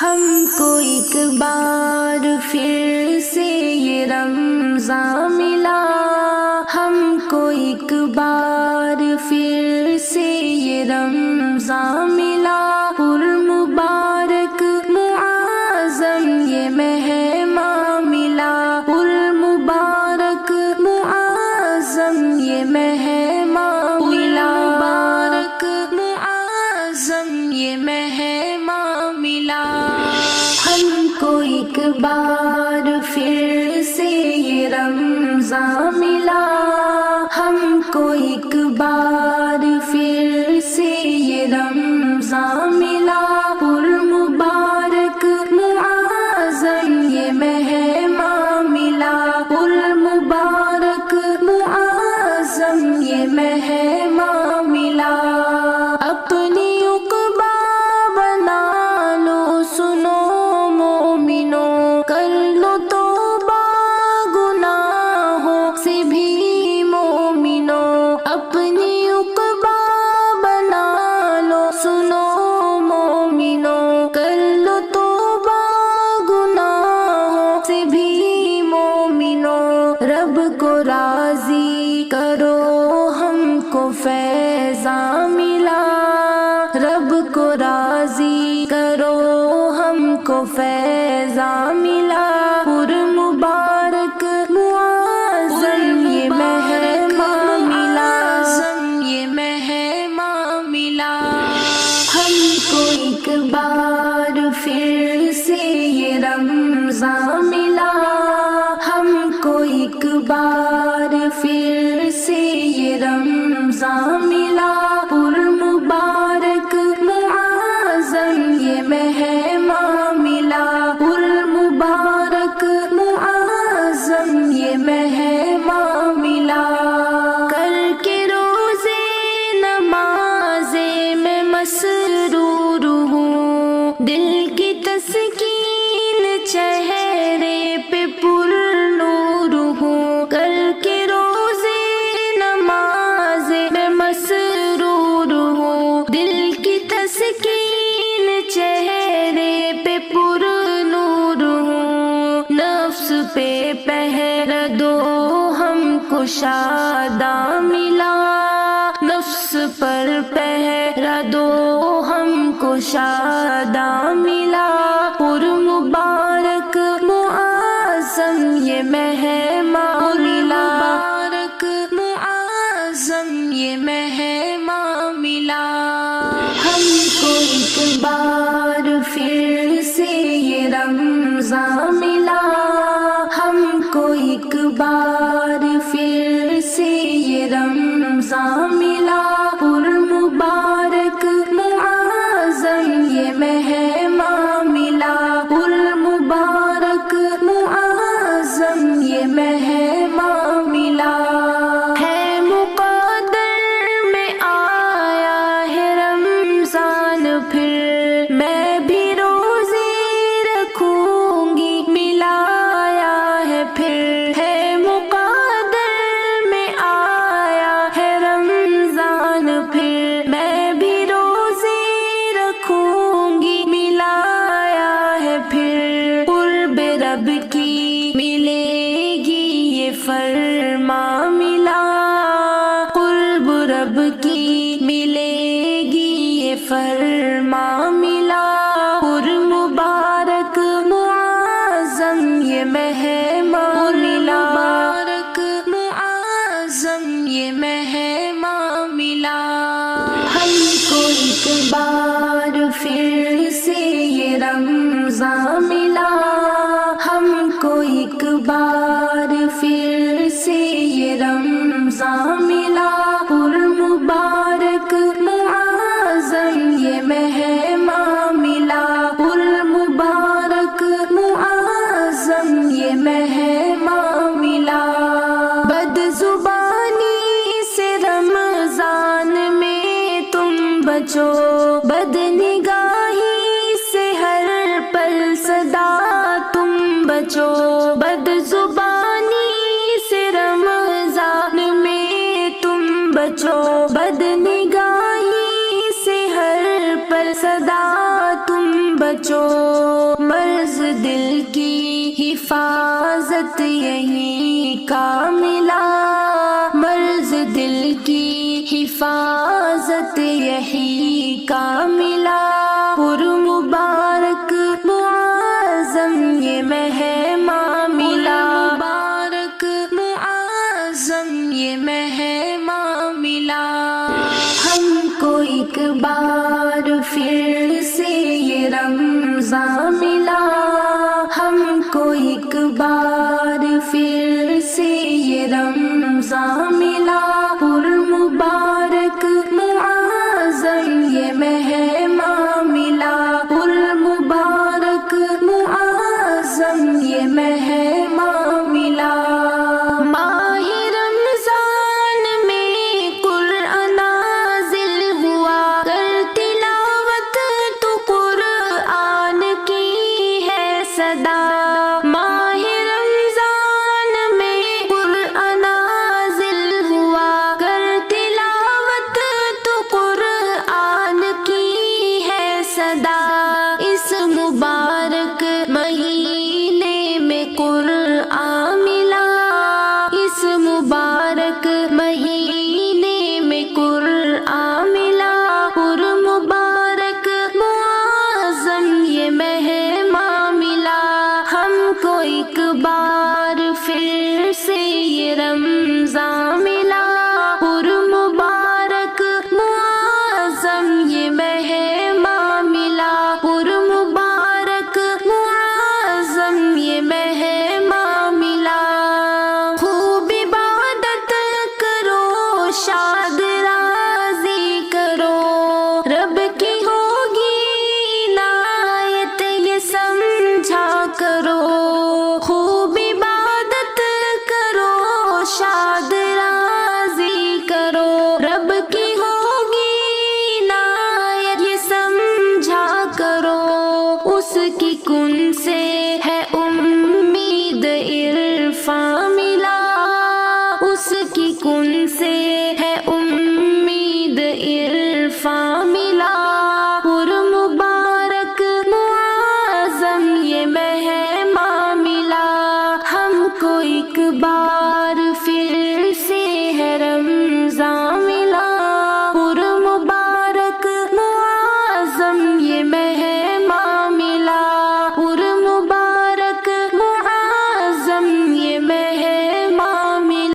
ہم کو ایک بار پھر سے یہ رمضان ملا، ہم کو ایک بار پھر سے یہ رمضان ملا، پر مبارک معظم یہ مہماں ملا، پر مبارک معظم یہ مہماں ملا، مبارک معظم یہ مہماں ملا۔ ہم کو ایک بار پھر سے یہ رمضان ملا، ہم کو ایک بار پھر سے یہ رمضان ملا، پر مبارک معظم یہ مہماں ملا، پر مبارک معظم یہ مہماں ملا۔ اپنی عقبہ بنا لو سنو مومنو، کر لو توبہ گناہوں سے بھی مومنو، اپنی عقبہ بنا لو سنو مومنو، کر لو توبہ گناہوں سے بھی مومنو، رب کو راضی کرو ہم کو فیضاں ملا، رب کو راضی کرو ہم کو فیضاں ملا، پر مبارک معظم یہ مہماں ملا، یہ مہماں ملا۔ ہم کو ایک بار پھر سے یہ رمضان ملا، ہم کو ایک بار پھر سے یہ رمضان ملا، پر مبارک معظم یہ مہماں ملا، پر مبارک معظم یہ مہماں ملا۔ کر کے روزے نمازے میں مسرور ہوں، دل کی تسکین چہرے پہ پر نور ہوں، کر کے روزے نمازے میں مسرور ہوں، دل کی تسکین چہرے پہ پر نور ہوں، نفس پہ پہرہ دو ہم کو شاداں ملا، نفس پر پہرہ دو ہم کو شاداں ملا، پر مبارک معظم یہ مہماں ملا، مبارک معظم یہ مہماں ملا۔ ہم کو ایک بار پھر سے یہ رمضان ملا، ہم کو ایک بار پھر سے یہ رمضان ملا، پر مبارک معظم یہ مہماں ملا، پر مبارک معظم یہ مہماں ملا۔ ہے مقدر میں آیا ہے رمضان پھر، میں بھی روزے رکھوں گی ملایا ہے پھر، ہے مقدر میں آیا ہے رمضان پھر، میں بھی روزے رکھوں گی ملایا ہے پھر، قرب رب کی ملے گی یہ فرماں ملا، قرب رب کی ملے گی یہ فرماں ملا، پر مبارک معظم یہ مہماں ملا، مبارک معظم یہ مہماں ملا۔ ہم کو ایک بار پھر سے یہ رمضان ملا، ہم کو ایک بار پھر سے یہ رمضان ملا، پر مبارک معظم یہ مہماں ملا، پر مبارک معظم یہ مہماں ملا۔ بد زبانی سے رمضان میں تم بچو، بد نگاہی سے ہر پل صدا تم بچو، بد زبانی سے رمضان میں تم بچو، بد نگاہی سے ہر پل صدا تم بچو، مرض دل کی حفاظت یہی کا ملا، مرض دل کی حفاظت یہی کا ملا، پر مبارک معظم یہ مہماں ملا، مبارک معظم یہ مہماں ملا۔ ہم کو ایک بار پھر سے یہ رمضان ملا، ہم کو ایک بار پھر سے یہ رمضان ملا، پر مبارک معظم یہ مہماں ملا، پر مبارک معظم یہ مہماں ملا۔ ماہ رمضان میں قرآن نازل ہوا، کر تلاوت تو قرآن کی ہے صدا، ماہ رمضان میں قرآن نازل ہوا، کر تلاوت تو قرآن کی ہے صدا، اس مبارک مہینے میں قرآن ملا، اس مبارک مہینے میں قرآن ملا، پر مبارک معظم یہ مہماں ملا۔ ہم کو ایک بار پھر سے یہ رمضان ملا، پر مبارک معظم یہ مہماں ملا، پر مبارک معظم یہ مہماں ملا۔ خوب عبادت کرو، شاد راضی کرو، رب کی ہوگی عنایت یہ سمجھا کرو، خوب عبادت کرو، شاد راضی کرو، رب کی ہوگی عنایت یہ سمجھا کرو، اس کی کن سے